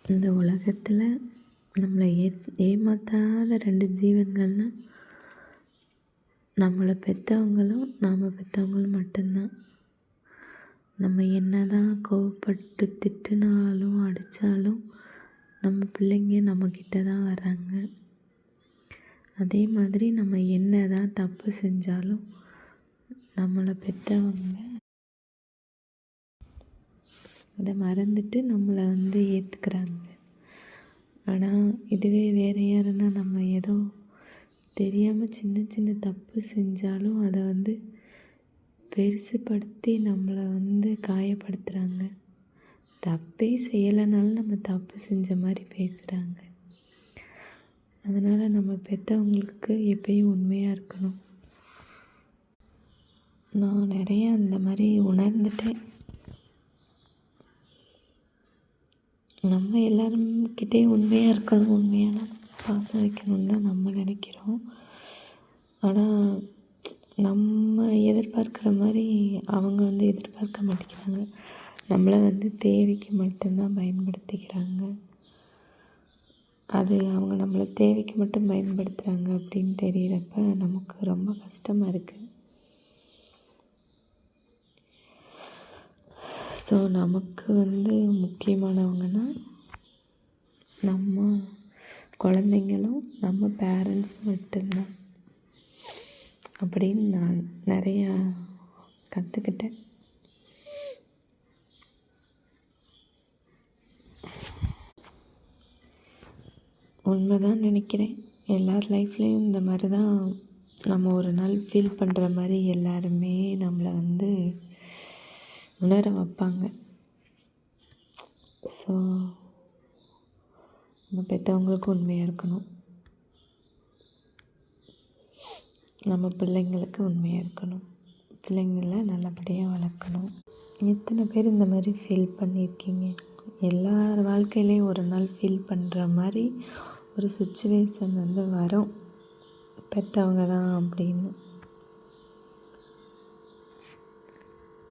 இந்த உலகத்தில் நம்மளை ஏமாற்றாத 2 ஜீவன்கள்னால் நம்மளை பெற்றவங்களும் நாம் பெற்றவங்களும் மட்டும்தான். நம்ம என்ன தான் கோவப்பட்டு திட்டினாலும் அடித்தாலும் நம்ம பிள்ளைங்க நம்மக்கிட்ட தான் வராங்க. அதே மாதிரி நம்ம என்ன தான் தப்பு செஞ்சாலும் நம்மளை பெற்றவங்க அதை மறந்துட்டு நம்மளை ஏற்றுக்கிறாங்க. ஆனால் இதுவே வேறு யாருன்னா நம்ம ஏதோ தெரியாமல் சின்ன சின்ன தப்பு செஞ்சாலும் அதை பெருசுப்படுத்தி நம்மளை காயப்படுத்துகிறாங்க. தப்பே செய்யலைனாலும் நம்ம தப்பு செஞ்ச மாதிரி பேசுகிறாங்க. அதனால் நம்ம பெற்றவங்களுக்கு எப்பயும் உண்மையாக இருக்கணும். நான் நிறைய அந்த மாதிரி உணர்ந்துட்டேன். நம்ம எல்லாருக்கிட்டேயும் உண்மையாக இருக்கணும், உண்மையான பாசம் வைக்கணும்னு தான் நம்ம நினைக்கிறோம். ஆனால் நம்ம எதிர்பார்க்குற மாதிரி அவங்க எதிர்பார்க்க மாட்டேங்கிறாங்க. நம்மளை தேவைக்கு மட்டும்தான் பயன்படுத்திக்கிறாங்க. அது அவங்க நம்மளை தேவைக்கு மட்டும் பயன்படுத்துகிறாங்க அப்படின்னு தெரிகிறப்ப நமக்கு ரொம்ப கஷ்டமாக இருக்குது. ஸோ நமக்கு முக்கியமானவங்கன்னா நம்ம குழந்தைங்களும் நம்ம பேரண்ட்ஸ் மட்டும்தான் அப்படின்னு நான் நிறையா கற்றுக்கிட்டேன். உண்மைதான் நினைக்கிறேன். எல்லார் லைஃப்லேயும் இந்த மாதிரி தான் நம்ம ஒரு நாள் ஃபீல் பண்ணுற மாதிரி எல்லாருமே நம்மளை உணர வைப்பாங்க. ஸோ நம்ம பெற்றவங்களுக்கு உண்மையாக இருக்கணும், நம்ம பிள்ளைங்களுக்கு உண்மையாக இருக்கணும், பிள்ளைங்கள நல்லபடியாக வளர்க்கணும். எத்தனை பேர் இந்த மாதிரி ஃபீல் பண்ணியிருக்கீங்க? எல்லார் வாழ்க்கையிலையும் ஒரு நாள் ஃபீல் பண்ணுற மாதிரி ஒரு சுச்சுவேஷன் வரும், பெற்றவங்க தான் அப்படின்னு.